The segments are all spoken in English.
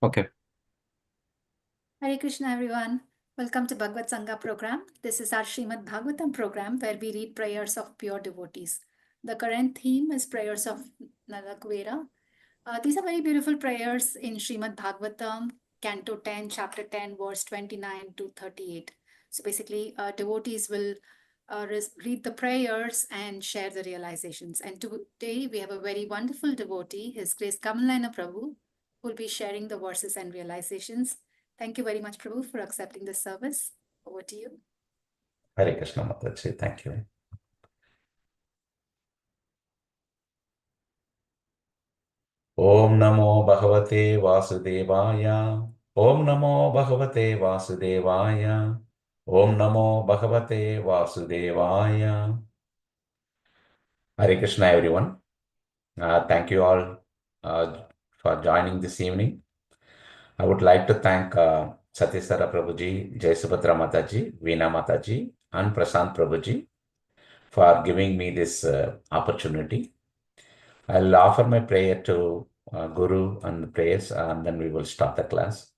Okay. Hare Krishna, everyone. Welcome to BhagavatSanga program. This is our Srimad Bhagavatam program where we read prayers of pure devotees. The current theme is prayers of Nalakuvara. These are very beautiful prayers in Srimad Bhagavatam, Canto 10, Chapter 10, verse 29 to 38. So basically, devotees will read the prayers and share the realizations. And today we have a very wonderful devotee, His Grace Kamala Naayana Prabhu, who will be sharing the verses and realizations. Thank you very much, Prabhu, for accepting this service. Over to you. Hare Krishna Mataji, thank you. Om Namo Bhagavate Vasudevaya. Om Namo Bhagavate Vasudevaya. Om Namo Bhagavate Vasudevaya. Hare Krishna, everyone. Thank you all for joining this evening. I would like to thank Satyasara Prabhuji, Jayasubhadra Mataji, Veena Mataji, and Prasant Prabhuji for giving me this opportunity. I'll offer my prayer to Guru and the prayers, and then we will start the class.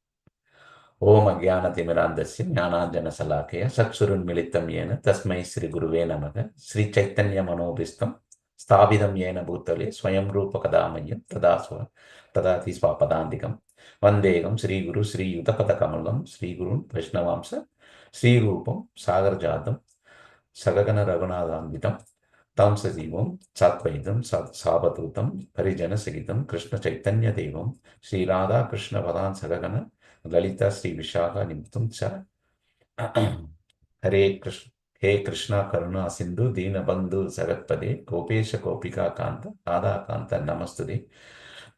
Om Ajnanatimirandasya Jnananjana Salakaya Satsurunmilitam Yena Tasmai Sri Guruve Namaha Sri Chaitanya Manobhistam Sthavidam Yena Bhutale Swayam Rupa Kadamayam Tadati Swapadandikam Vandegam Sri Guru Sri Yudapada Kamalam Sri Gurun Vaishnavamsa Sri Rupam Sagar Jadam Sagagana Raghunathanvitam Tam Sajivam Satvaitam Sabatutam Parijana Sagitam Krishna Chaitanya Devam Sri Radha Krishna Vadan Sagagana Lalita Sri Vishaka Nimtum Cha Hare Krishna He Krishna Karuna Sindhu Dina Bandhu Sagatpade Gopesha Gopika Kanta Radha Kanta Namastude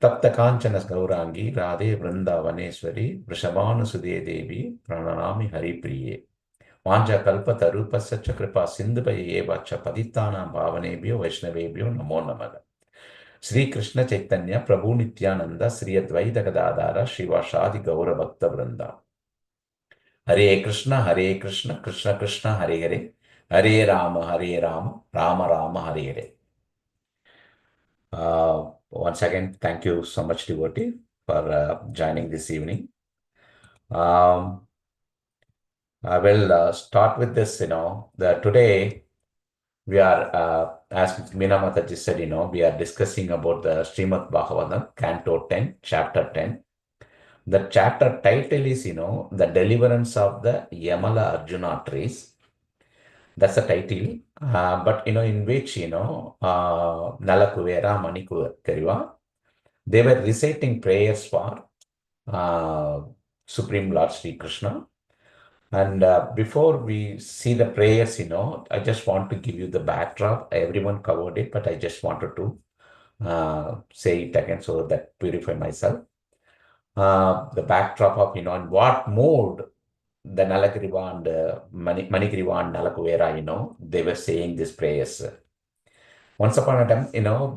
Tapta Kanchana Gaurangi Radhe Vrindavaneshwari Vrishabhanu Sudhe Devi Prananami Hari Priye Vanja Kalpa Tarupasya Chakrapa Sindhubhaya Vacha Paditana Bhavanebhyo Vaishnavebhyo Namo Namaha Sri Krishna Chaitanya Prabhu Nityananda Sri Advaita Gadadara Shivashadi Gaura Bhakta Vrinda Hare Krishna Krishna Krishna Hare Hare Hare Rama Rama Rama Hare Hare. Once again, thank you so much, devotee, for joining this evening. I will start with this. Today we are, as Meena Mataji said, we are discussing about the Srimad Bhagavatam, Canto 10, Chapter 10. The chapter title is, the deliverance of the Yamala Arjuna trees. That's the title. But, in which, Nalakuvara, Manikuriva, they were reciting prayers for Supreme Lord Sri Krishna. And before we see the prayers, I just want to give you the backdrop. Everyone covered it, but I just wanted to say it again so that purify myself. The backdrop of, in what mode the Nalagriva and Manikriva and Nalakuvara, they were saying these prayers. Once upon a time,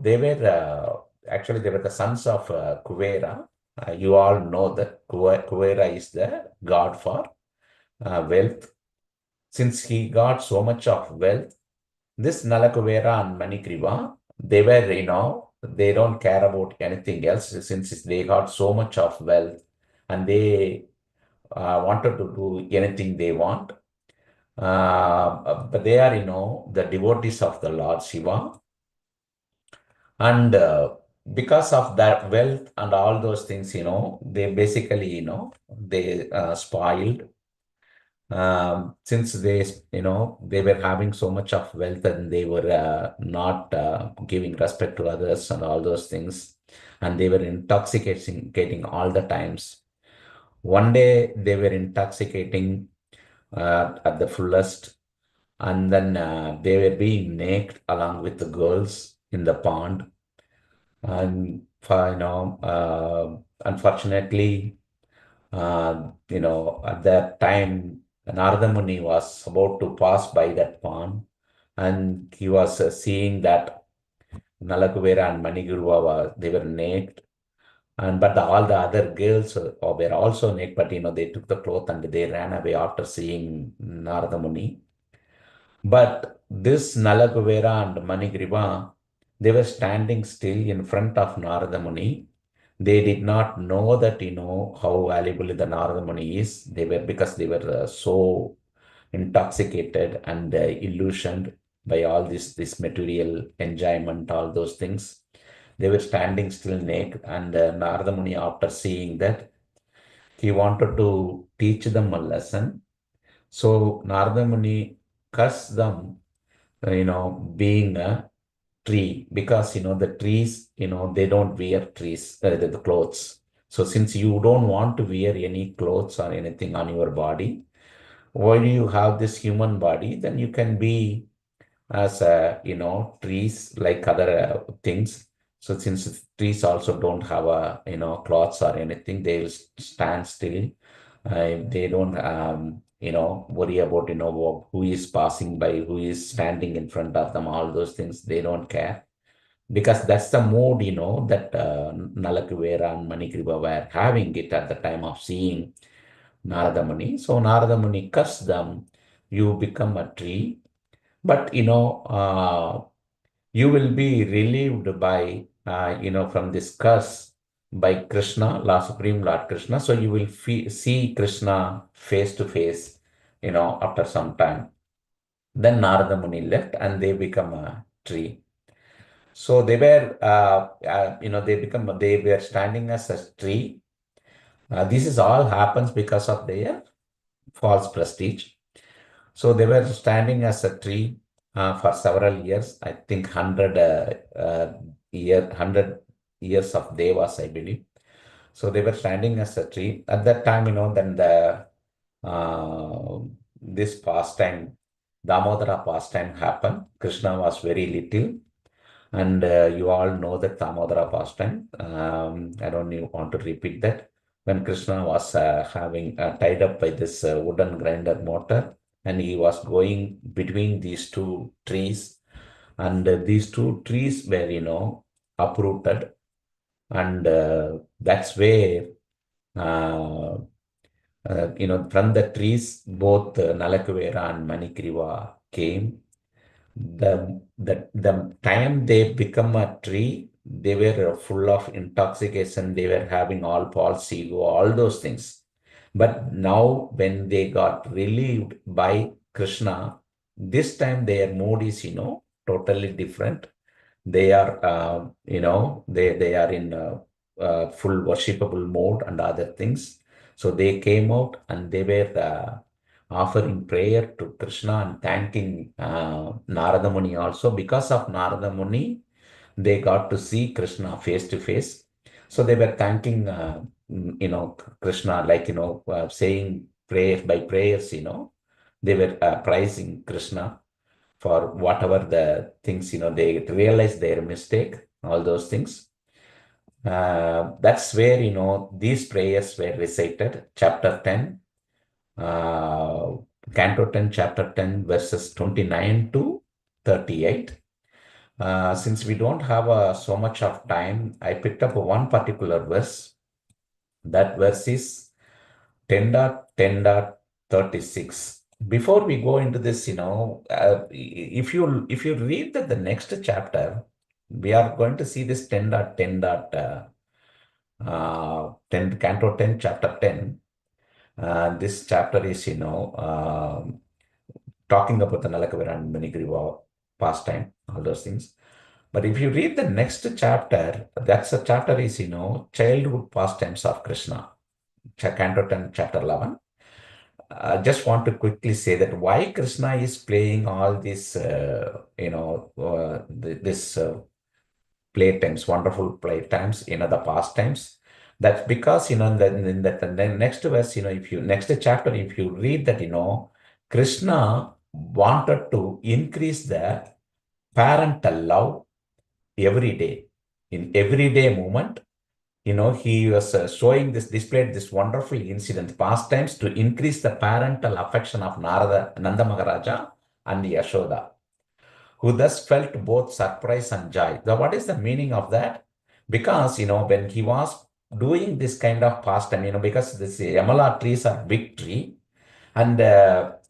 they were actually they were the sons of Kuvera. You all know that Kuvera is the god for wealth. Since he got so much of wealth, this Nalakuvera and Manikriva, they were, they don't care about anything else since they got so much of wealth and they wanted to do anything they want. But they are, the devotees of the Lord Shiva. And because of that wealth and all those things, they basically, they spoiled. Since they, they were having so much of wealth and they were not giving respect to others and all those things, and they were intoxicating all the times. One day they were intoxicating at the fullest, and then they were being naked along with the girls in the pond. And unfortunately, at that time, Narada Muni was about to pass by that pond, and he was seeing that Nalakuvera and Maniguruva they were naked, and but all the other girls were also naked, but they took the cloth and they ran away after seeing Narada Muni. But this Nalakuvera and Manigriva, they were standing still in front of Narada Muni. They did not know that, how valuable the Narada Muni is. Because they were so intoxicated and illusioned by all this material enjoyment, all those things. They were standing still naked, and Narada Muni, after seeing that, he wanted to teach them a lesson. So Narada Muni cursed them, being a tree, because the trees, they don't wear the clothes. So since you don't want to wear any clothes or anything on your body, why do you have this human body? Then you can be as trees like other things. So since trees also don't have a cloths or anything, they'll stand still. They don't worry about who is passing by, who is standing in front of them, all those things. They don't care, because that's the mood that Nalakuvara and Manikriva were having it at the time of seeing Narada Muni. So Narada Muni cursed them, you become a tree, but you will be relieved by from this curse by Krishna, Lord Supreme Lord Krishna. So you will see Krishna face to face, after some time. Then Narada Muni left and they become a tree. So they were, they were standing as a tree. This is all happens because of their false prestige. So they were standing as a tree for several years. I think 100 years of devas, I believe. So they were standing as a tree. At that time, then uh, this pastime, Damodara pastime happened. Krishna was very little. And you all know that Damodara pastime. I don't even want to repeat that. When Krishna was having tied up by this wooden grinder motor, and he was going between these two trees, and these two trees were, uprooted, and that's where, uh, from the trees, both Nalakuvara and Manikriva came. The time they become a tree, they were full of intoxication. They were having all false ego, all those things. But now, when they got relieved by Krishna, this time their mood is, totally different. They are, they are in full worshipable mode and other things. So they came out and they were offering prayer to Krishna and thanking Narada Muni also. Because of Narada Muni, they got to see Krishna face to face. So they were thanking, Krishna, like, saying prayers by prayers, they were praising Krishna for whatever the things, they realized their mistake, all those things. That's where, these prayers were recited. Chapter 10, uh, Canto 10, Chapter 10, verses 29 to 38. Since we don't have so much of time, I picked up one particular verse. That verse is 10.10.36. Before we go into this, if you read the next chapter, we are going to see this 10.10, Canto 10, Chapter 10. This chapter is, talking about the Nalakuvara and Manigriva pastime, all those things. But if you read the next chapter, that's a chapter is, childhood pastimes of Krishna, Canto 10, Chapter 11. I just want to quickly say that why Krishna is playing all these, this playtimes, wonderful playtimes, the pastimes. That's because, in the next verse, if you, next chapter, if you read that, Krishna wanted to increase the parental love every day, in everyday moment. He was showing this, displayed this wonderful incident, pastimes, to increase the parental affection of Nanda Maharaja and Yashoda, who thus felt both surprise and joy. Now, what is the meaning of that? Because, when he was doing this kind of pastime, because this Yamala trees are big tree, and their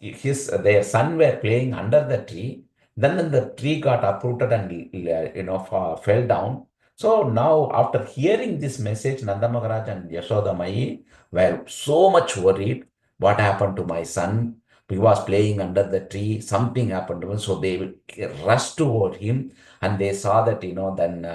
son were playing under the tree. Then the tree got uprooted and fell down. So now, after hearing this message, Nanda Maharaj and Yashoda Mai were so much worried. What happened to my son? He was playing under the tree. Something happened to him. So they rushed toward him, and they saw that, then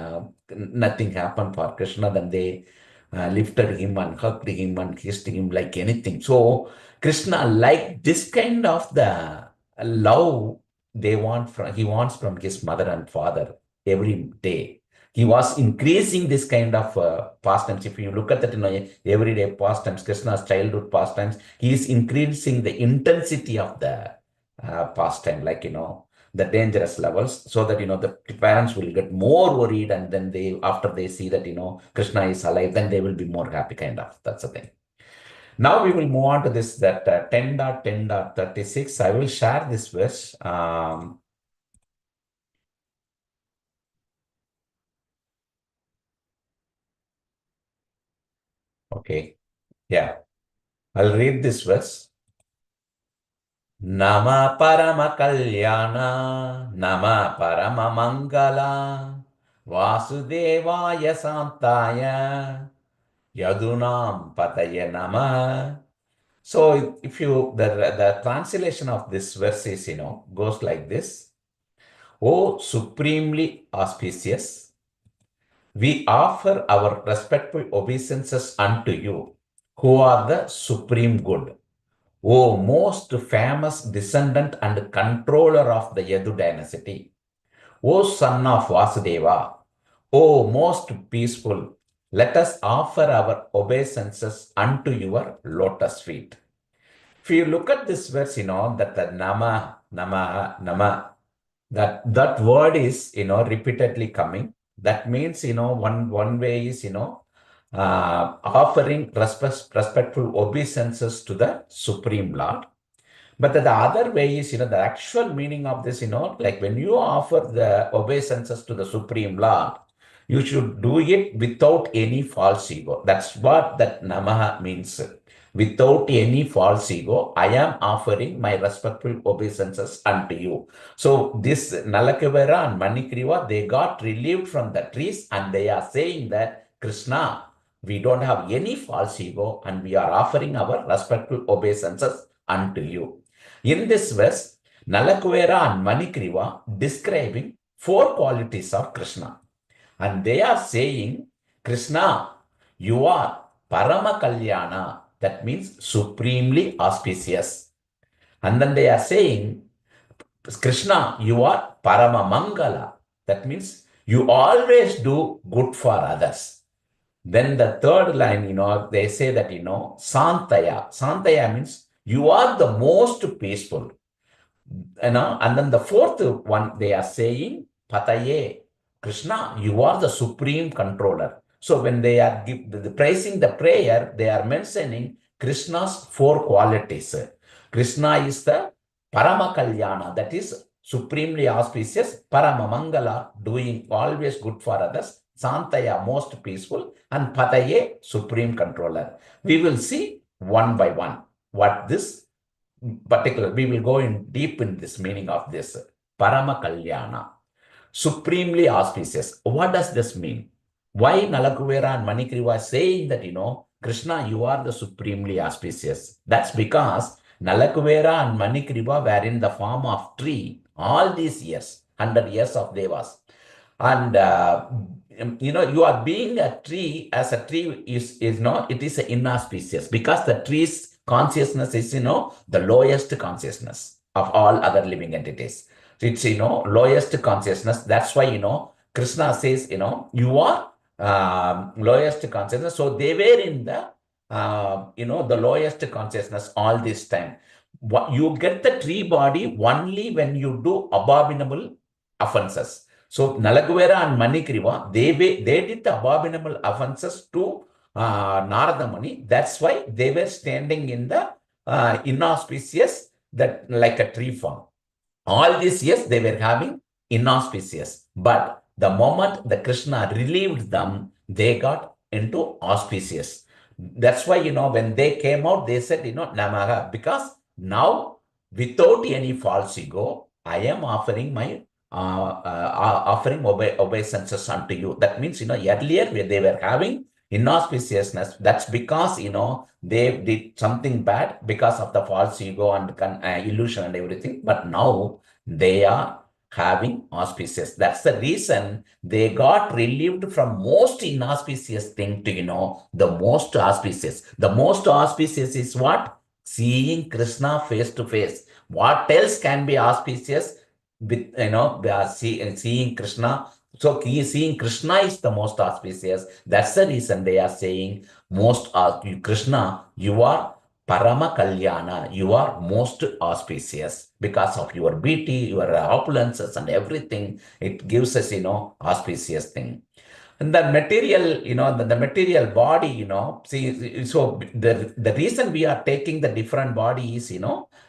nothing happened for Krishna. Then they lifted him and hugged him and kissed him like anything. So Krishna, like this kind of the love he wants from his mother and father every day. He was increasing this kind of pastimes. If you look at that, everyday pastimes, Krishna's childhood pastimes, he is increasing the intensity of the pastime, like, the dangerous levels, so that, the parents will get more worried, and then after they see that, Krishna is alive, then they will be more happy, kind of. That's the thing. Now we will move on to this, that 10.10.36. I will share this verse. Okay. Yeah. I'll read this verse. Nama Parama Kalyana, Nama Parama Mangala, Vasudevaya Santaya, Yadunam Pataya Nama. So if the translation of this verse is, goes like this. O supremely auspicious, we offer our respectful obeisances unto you, who are the supreme good. O most famous descendant and controller of the Yadu dynasty, O son of Vasudeva, O most peaceful, let us offer our obeisances unto your lotus feet. If you look at this verse, that the nama, that word is, repeatedly coming. That means, one way is, offering respectful obeisances to the Supreme Lord. But the other way is, the actual meaning of this, like when you offer the obeisances to the Supreme Lord, you should do it without any false ego. That's what that Namaha means. Without any false ego, I am offering my respectful obeisances unto you. So this Nalakuvara and Manikriva, they got relieved from the trees, and they are saying that, Krishna, we don't have any false ego, and we are offering our respectful obeisances unto you. In this verse, Nalakuvara and Manikriva describing 4 qualities of Krishna. And they are saying, Krishna, you are Parama Kalyana. That means supremely auspicious. And then they are saying, Krishna, you are Parama Mangala. That means you always do good for others. Then the third line, they say that, Santaya. Santaya means you are the most peaceful. And then the fourth one, they are saying, Pataye, Krishna, you are the supreme controller. So when they are praising the prayer, they are mentioning Krishna's 4 qualities. Krishna is the Parama Kalyana, that is supremely auspicious, Parama Mangala, doing always good for others, Santaya, most peaceful, and Pataye, supreme controller. We will see one by one what this particular, we will go in deep in this meaning of this Parama Kalyana, supremely auspicious. What does this mean? Why Nalakuvara and Manikriva are saying that, Krishna, you are the supremely auspicious? That's because Nalakuvara and Manikriva were in the form of tree all these years, 100 years of Devas. And, you are being a tree, as a tree is not, it is inauspicious, because the tree's consciousness is, the lowest consciousness of all other living entities. So it's, lowest consciousness. That's why, Krishna says, you are lowest consciousness. So they were in the, the lowest consciousness all this time. You get the tree body only when you do abominable offenses. So Nalakuvara and Manikriva, they did the abominable offenses to Narada Muni. That's why they were standing in the inauspicious, that like a tree form. All these years they were having inauspicious. But the moment the Krishna relieved them, they got into auspicious. That's why, when they came out, they said, Namaha, because now without any false ego, I am offering my offering obeisances unto you. That means, earlier where they were having inauspiciousness, that's because, they did something bad because of the false ego and illusion and everything. But now they are having auspicious. That's the reason they got relieved from most inauspicious thing to, the most auspicious. The most auspicious is what? Seeing Krishna face to face. What else can be auspicious with, they are seeing Krishna? So seeing Krishna is the most auspicious. That's the reason they are saying most Krishna, you are Parama Kalyana, you are most auspicious because of your beauty, your opulences and everything. It gives us, auspicious thing. And the material, the material body, see, so the reason we are taking the different body is,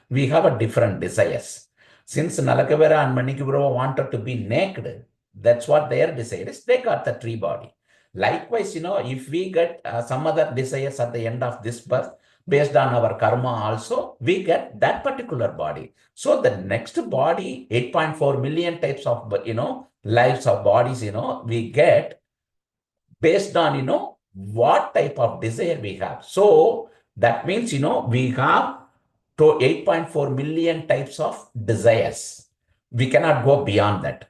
we have a different desires. Since Nalakuvara and Manikuvara wanted to be naked, that's what their desire is. They got the tree body. Likewise, if we get some other desires at the end of this birth, based on our karma also, we get that particular body. So the next body, 8.4 million types of, lives of bodies, we get based on, what type of desire we have. So that means, we have to 8.4 million types of desires. We cannot go beyond that.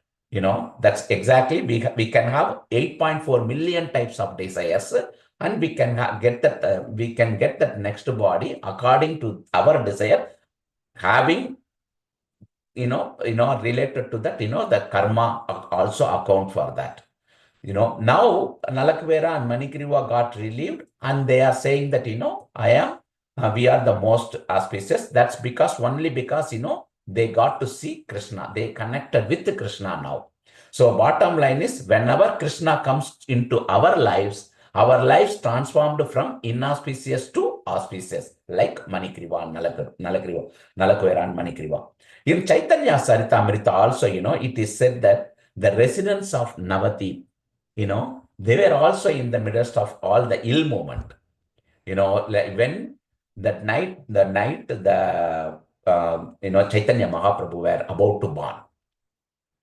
That's exactly, we can have 8.4 million types of desires, and we can get that, we can get that next body according to our desire, having, related to that, the karma also account for that. Now Nalakuvara and Manikriva got relieved, and they are saying that, we are the most auspicious. That's only because, they got to see Krishna. They connected with Krishna now. So bottom line is, whenever Krishna comes into our lives transformed from inauspicious to auspicious, like Manikriva and Nalakuvara and Manikriva. In Chaitanya Saritamrita also, it is said that the residents of Navati, they were also in the midst of all the ill moment. Like when the night Chaitanya Mahaprabhu were about to born,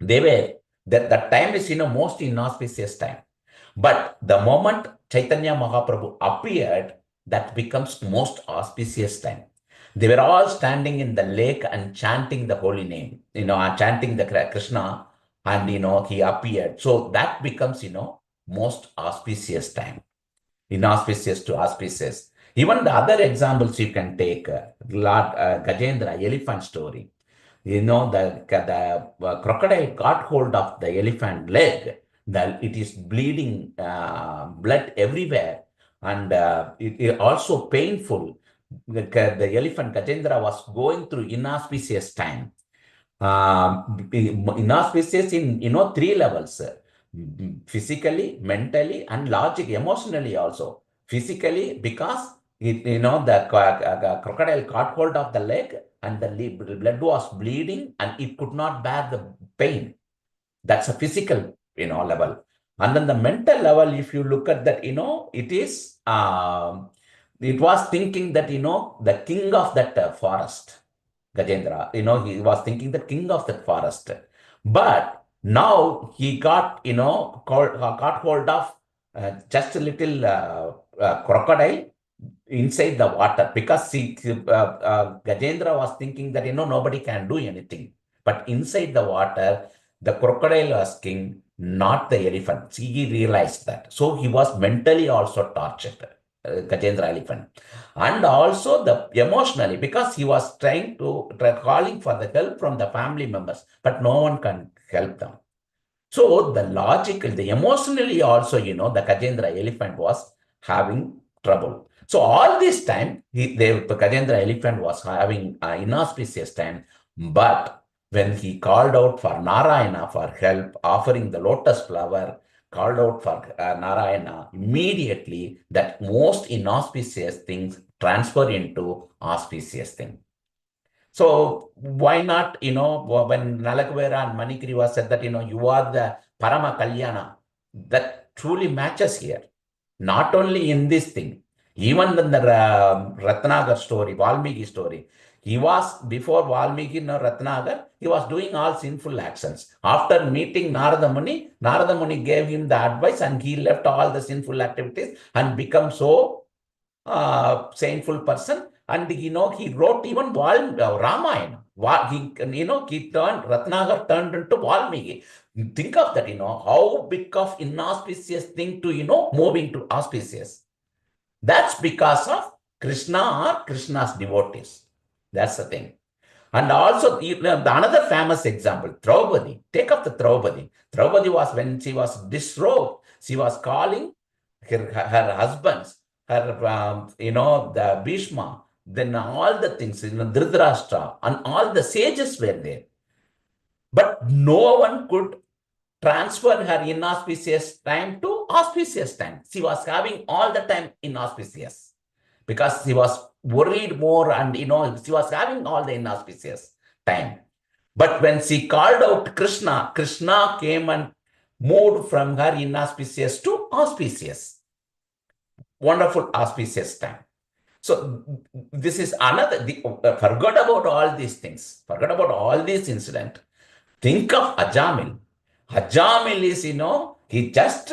they were, that time is, most inauspicious time. But the moment Chaitanya Mahaprabhu appeared, that becomes most auspicious time. They were all standing in the lake and chanting the holy name, chanting the Krishna, and, he appeared. So that becomes, most auspicious time, inauspicious to auspicious. Even the other examples you can take, Lord Gajendra, elephant story. The crocodile got hold of the elephant leg. It is bleeding, blood everywhere, and it also painful. The elephant Gajendra was going through inauspicious time. Inauspicious in, three levels: physically, mentally, and logic, emotionally also. Physically, because the crocodile caught hold of the leg, and the blood was bleeding, and it could not bear the pain. That's a physical, level. And then the mental level, if you look at that, it was thinking that, the king of that forest, Gajendra, he was thinking the king of that forest. But now he got, got hold of just a little crocodile inside the water, because Gajendra was thinking that, nobody can do anything. But inside the water, the crocodile was king, not the elephant. He realized that. So he was mentally also tortured, Gajendra elephant. And also the emotionally, because he was calling for the help from the family members, but no one can help them. So the logical, the emotionally also, the Gajendra elephant was having trouble. So all this time, the Gajendra elephant was having inauspicious time. But when he called out for Narayana for help, offering the lotus flower, called out for Narayana, immediately that most inauspicious things transfer into auspicious thing. So why not, when Nalakuvara and Manikriva said that, you are the Parama Kalyana, that truly matches here. Not only in this thing, Even in the Ratnagar story, Valmiki story, he was, before Valmiki in Ratnagar, he was doing all sinful actions. After meeting Narada Muni gave him the advice and he left all the sinful activities and become so saintful person. And he wrote even Ramayana. He turned, Ratnagar turned into Valmiki. Think of that, how big of inauspicious thing to, move into auspicious. That's because of Krishna or Krishna's devotees. That's the thing. And also, the another famous example, Draupadi. Take up the Draupadi. Draupadi was, when she was disrobed, she was calling her husbands, her, the Bhishma, then all the things, Dhritarashtra, and all the sages were there. But no one could transfer her inauspicious time to auspicious time. She was having all the time inauspicious because she was worried more and, she was having all the inauspicious time. But when she called out Krishna, Krishna came and moved from her inauspicious to auspicious. Wonderful auspicious time. So this is another, forget about all these things. Forget about all these incidents. Think of Ajamil. Ajamil is, he just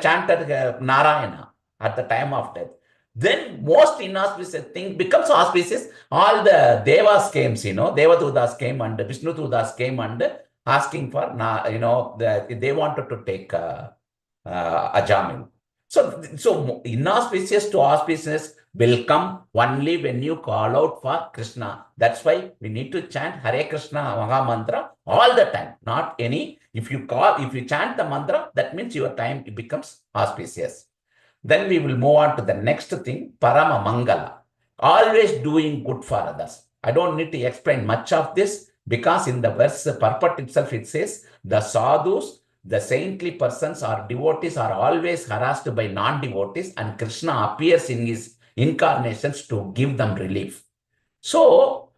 chanted Narayana at the time of death. Then most inauspicious thing becomes auspicious. All the Devas came, Devadutas came and Vishnu Dutas came and asking for, they wanted to take Ajamil. So inauspicious to auspicious will come only when you call out for Krishna. That's why we need to chant Hare Krishna Maha Mantra all the time. Not any. If you chant the mantra, that means your time becomes auspicious. Then we will move on to the next thing, Parama Mangala. Always doing good for others. I don't need to explain much of this because in the verse purport itself it says, the sadhus, the saintly persons or devotees are always harassed by non-devotees and Krishna appears in his incarnations to give them relief. So,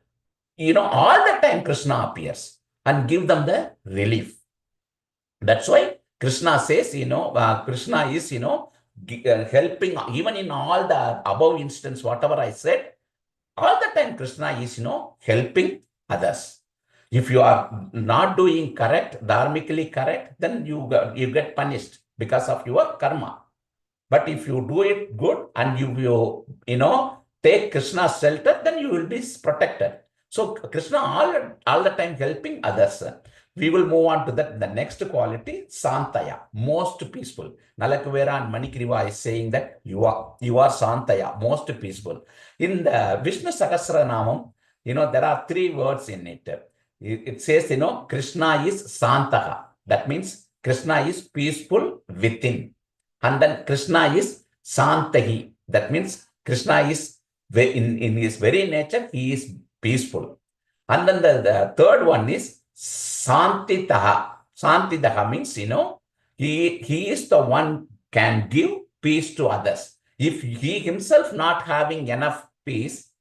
all the time Krishna appears and give them the relief. That's why Krishna says, Krishna is, helping, even in all the above instance, whatever I said, all the time Krishna is, helping others. If you are not doing correct, dharmically correct, then you get punished because of your karma. But if you do it good and you take Krishna's shelter, then you will be protected. So Krishna all the time helping others. We will move on to the next quality, Santaya, most peaceful. Nalakuvara and Manikriva is saying that you are Santaya, most peaceful. In the Vishnu Sahasranamam, there are 3 words in it. It says, Krishna is Santaha. That means Krishna is peaceful within. And then Krishna is Santahi. That means Krishna is, in his very nature, he is peaceful. And then the third one is Santitaha. Santitaha means, he is the one can give peace to others. If he himself not having enough peace,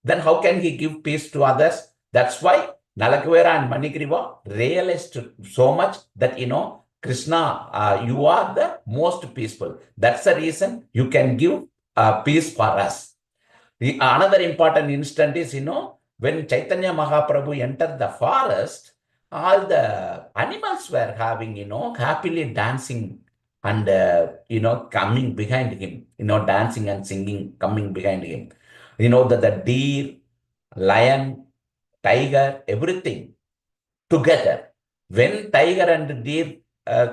then how can he give peace to others? That's why Nalakuvara and Manigriva realized so much that, Krishna, you are the most peaceful. That's the reason you can give peace for us. Another important instant is, when Chaitanya Mahaprabhu entered the forest, all the animals were having, happily dancing and, coming behind him, dancing and singing, coming behind him. The deer, lion, tiger, everything together. When tiger and deer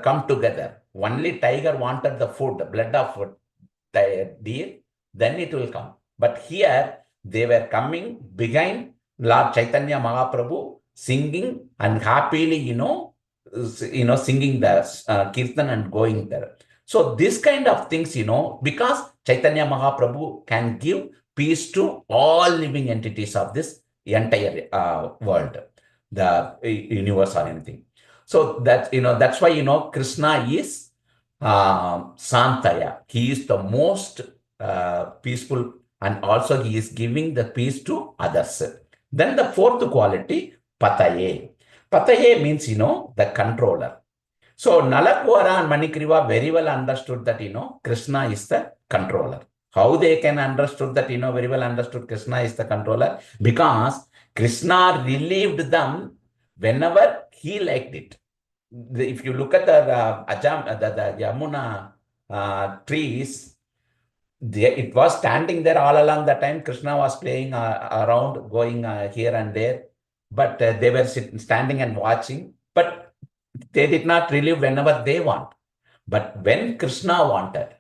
come together, only tiger wanted the food, the blood of deer, then it will come. But here they were coming behind Lord Chaitanya Mahaprabhu, singing and happily, singing the kirtan and going there. So this kind of things, because Chaitanya Mahaprabhu can give peace to all living entities of this entire world, the universe or anything. So that's why, Krishna is Santaya. He is the most peaceful, and also he is giving the peace to others. Then the fourth quality, Pataye. Pataye means, the controller. So Nalakuvara and Manikriva very well understood that, Krishna is the controller. How they can understood that, very well understood Krishna is the controller? Because Krishna relieved them whenever he liked it. If you look at the Yamuna trees, it was standing there all along the time. Krishna was playing around, going here and there, but they were standing and watching, but they did not relieve whenever they want. But when Krishna wanted,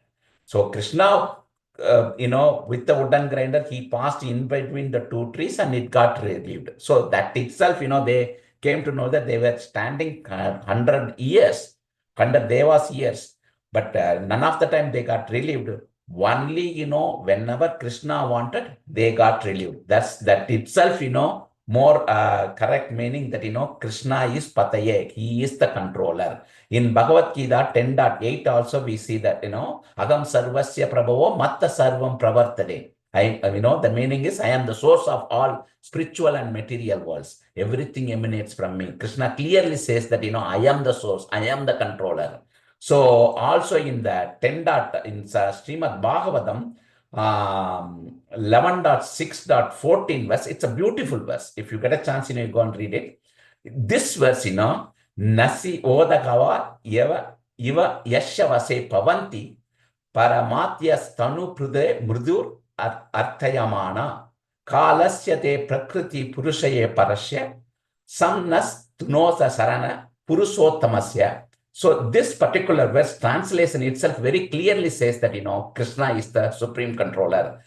so Krishna, with the wooden grinder, he passed in between the two trees and it got relieved. So that itself, they came to know that they were standing 100 years, 100 Devas years, but none of the time they got relieved. Only, whenever Krishna wanted, they got relieved. That itself, more correct meaning that, Krishna is Pataye. He is the controller. In Bhagavad Gita 10.8 also we see that, Agam Sarvasya Prabhavo Matta Sarvam Pravartade. The meaning is I am the source of all spiritual and material worlds. Everything emanates from me. Krishna clearly says that, I am the source. I am the controller. So also in the 10. In Srimad Bhagavatam, 11.6.14 verse, it's a beautiful verse. If you get a chance, you go and read it. This verse, Nasi Odakava Iva Yashavase Pavanti Paramatya Stanu Prude Mrudur Arthayamana Kalasya te Prakriti Purushaye Parasya Samnas Tunosa Sarana Purushottamasya. So this particular verse translation itself very clearly says that, Krishna is the supreme controller.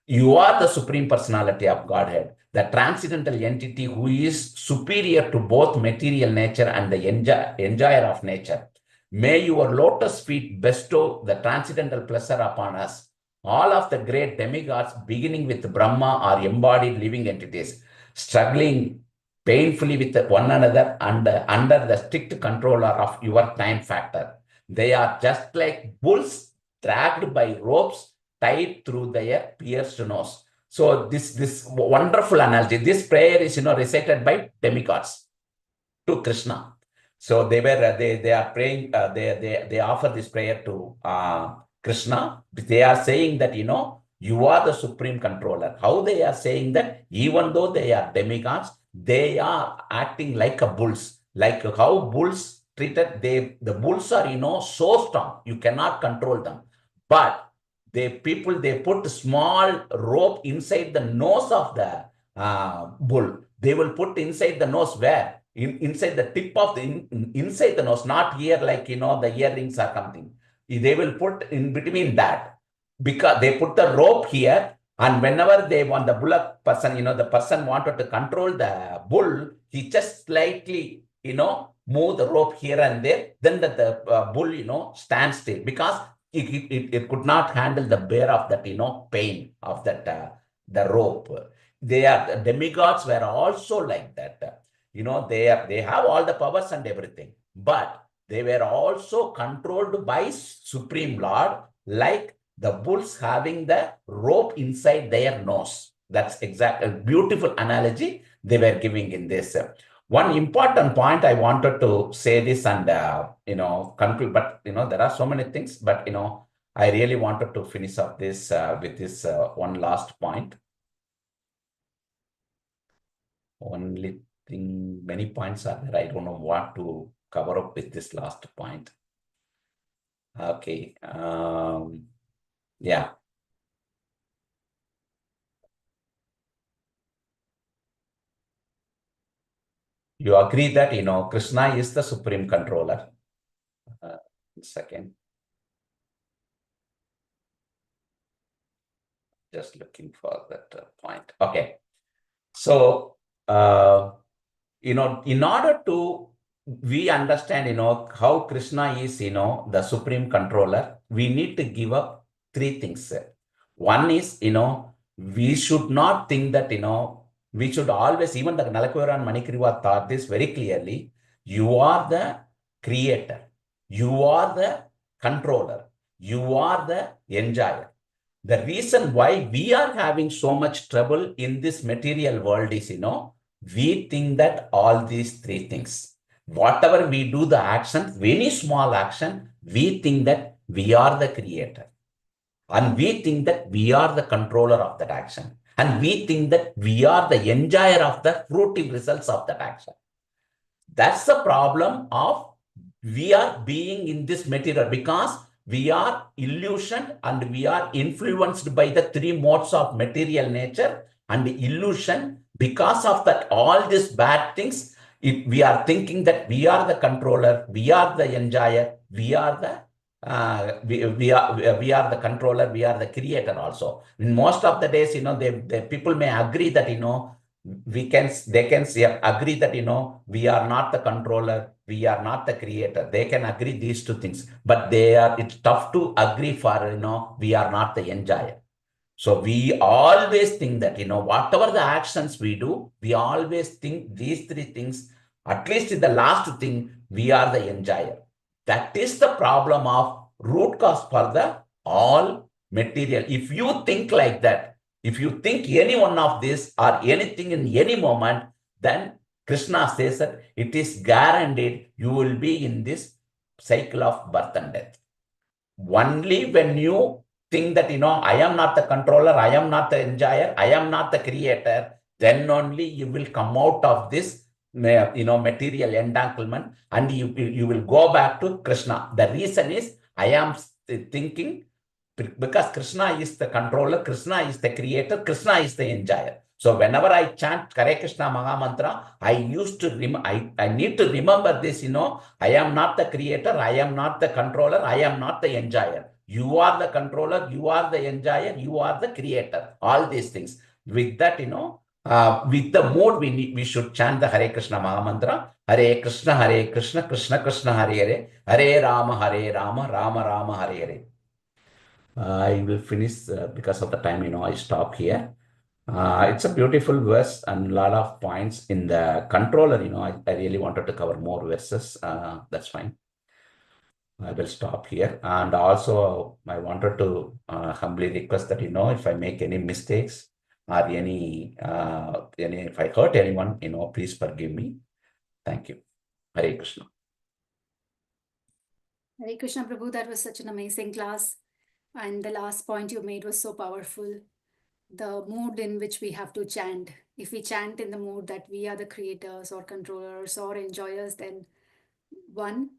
You are the supreme personality of Godhead, the transcendental entity who is superior to both material nature and the enjoyer of nature. May your lotus feet bestow the transcendental pleasure upon us. All of the great demigods, beginning with Brahma, are embodied living entities, struggling painfully with one another and under the strict control of your time factor. They are just like bulls dragged by ropes tied through their pierced nose. So this wonderful analogy, this prayer is recited by demigods to Krishna. So they are praying, they offer this prayer to Krishna. They are saying that, you are the supreme controller. How they are saying that? Even though they are demigods, they are acting like a bulls. Like how bulls treated, the bulls are, so strong, you cannot control them. But they put small rope inside the nose of the bull. They will put inside the nose where? Inside the tip of inside the nose, not here like, the earrings or something. They will put in between that, because they put the rope here, and whenever they want the bullock person, the person wanted to control the bull, he just slightly, move the rope here and there, then the bull, stands still, because it could not handle the bear of that, pain of that, the rope. The demigods were also like that. They have all the powers and everything, but they were also controlled by Supreme Lord, like the bulls having the rope inside their nose. That's exactly a beautiful analogy they were giving in this. One important point I wanted to say this and, conclude, but, there are so many things, but, I really wanted to finish up this with this one last point. Only thing, many points are there. I don't know what to cover up with this last point. Okay. Yeah. You agree that, Krishna is the supreme controller. Second. Just looking for that point. Okay. So, in order to we understand, how Krishna is, the supreme controller, we need to give up three things. One is, we should not think that, we should always, even the Nalakuvara and Manikriva taught this very clearly. You are the creator. You are the controller. You are the enjoyer. The reason why we are having so much trouble in this material world is, we think that all these three things, whatever we do the action, any small action, we think that we are the creator. And we think that we are the controller of that action. And we think that we are the enjoyer of the fruitive results of that action. That's the problem of we are being in this material, because we are illusion and we are influenced by the three modes of material nature and illusion. Because of that, all these bad things, we are thinking that we are the controller, we are the enjoyer, we are the we are the controller, we are the creator also. In most of the days, the people may agree that, they can say, agree that, we are not the controller, we are not the creator. They can agree these two things, but it's tough to agree for, we are not the enjoyer. So we always think that, whatever the actions we do, we always think these three things, at least in the last thing, we are the enjoyer. That is the problem of root cause for the all material. If you think like that, if you think any one of this or anything in any moment, then Krishna says that it is guaranteed you will be in this cycle of birth and death. Only when you think that, I am not the controller, I am not the enjoyer, I am not the creator, then only you will come out of this, material entanglement, and you will go back to Krishna. The reason is, I am thinking, because Krishna is the controller, Krishna is the creator, Krishna is the enjoyer. So whenever I chant Hare Krishna Maha Mantra, I used to I need to remember this, I am not the creator, I am not the controller, I am not the enjoyer. You are the controller, you are the enjoyer, you are the creator. All these things. With that, with the mood, we should chant the Hare Krishna Maha Mantra. Hare Krishna, Krishna Krishna, Hare Hare, Hare Rama, Rama Rama, Hare Hare. I will finish because of the time, I stop here. It's a beautiful verse and a lot of points in the controller. I really wanted to cover more verses. That's fine. I will stop here. And also, I wanted to humbly request that, if I make any mistakes or if I hurt anyone, please forgive me. Thank you. Hare Krishna. Hare Krishna Prabhu, that was such an amazing class. And the last point you made was so powerful. The mood in which we have to chant. If we chant in the mood that we are the creators or controllers or enjoyers, then one,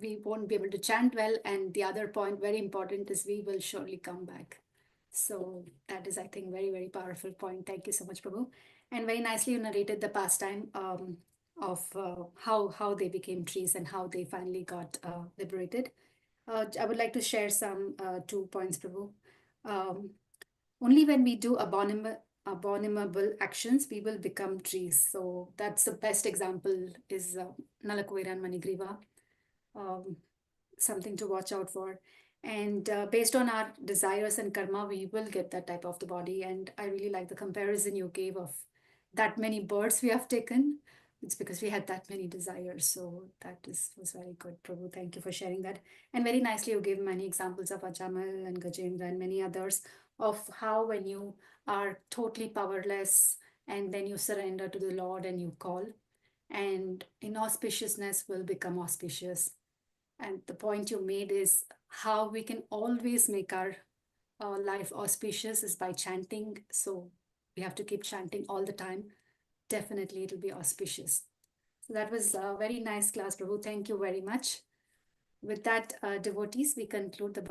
we won't be able to chant well. And the other point, very important, is we will surely come back. So that is, I think, very, very powerful point. Thank you so much, Prabhu. And very nicely you narrated the pastime of how they became trees and how they finally got liberated. I would like to share some 2 points, Prabhu. Only when we do abominable actions, we will become trees. So that's the best example is Nalakuvara and Manigriva. Something to watch out for. And based on our desires and karma, we will get that type of the body. And I really like the comparison you gave of that many births we have taken. It's because we had that many desires. So that was very good, Prabhu. Thank you for sharing that. And very nicely, you gave many examples of Ajamal and Gajendra and many others of how when you are totally powerless and then you surrender to the Lord and you call, and inauspiciousness will become auspicious. And the point you made is how we can always make our life auspicious is by chanting. So we have to keep chanting all the time. Definitely, it'll be auspicious. So that was a very nice class, Prabhu. Thank you very much. With that, devotees, we conclude the